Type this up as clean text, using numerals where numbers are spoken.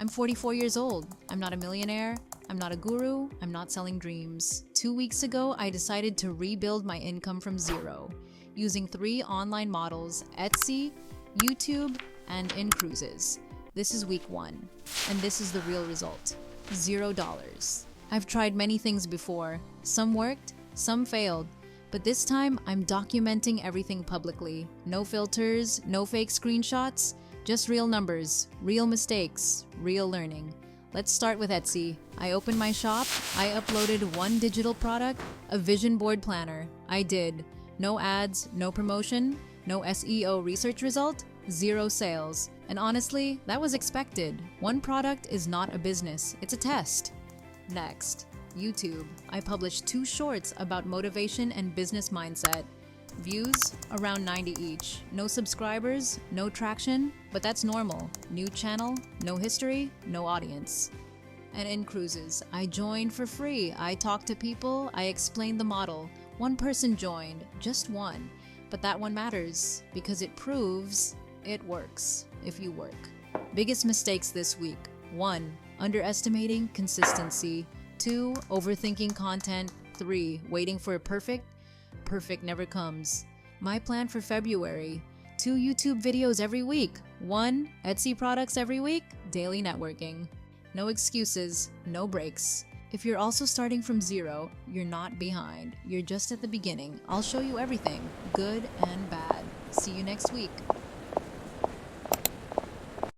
I'm 44 years old. I'm not a millionaire. I'm not a guru. I'm not selling dreams. 2 weeks ago, I decided to rebuild my income from zero using 3 online models: Etsy, YouTube, and InCruises. This is week 1, and this is the real result: $0. I've tried many things before. Some worked, some failed. But this time, I'm documenting everything publicly. No filters, no fake screenshots, just real numbers, real mistakes, real learning. Let's start with Etsy. I opened my shop. I uploaded 1 digital product, a vision board planner. I did. No ads, no promotion, no SEO research result, 0 sales. And honestly, that was expected. 1 product is not a business, it's a test. Next, YouTube. I published 2 shorts about motivation and business mindset. Views, around 90 each. No subscribers, no traction, but that's normal. New channel, no history, no audience. And InCruises, I joined for free. I talked to people, I explained the model. 1 person joined, just 1. But that one matters because it proves it works if you work. Biggest mistakes this week: 1. Underestimating consistency. 2. Overthinking content. 3. Waiting for a perfect never comes. My plan for February: 2 YouTube videos every week, 1 Etsy products every week, daily networking. No excuses, no breaks. If you're also starting from 0, you're not behind. You're just at the beginning. I'll show you everything, good and bad. See you next week.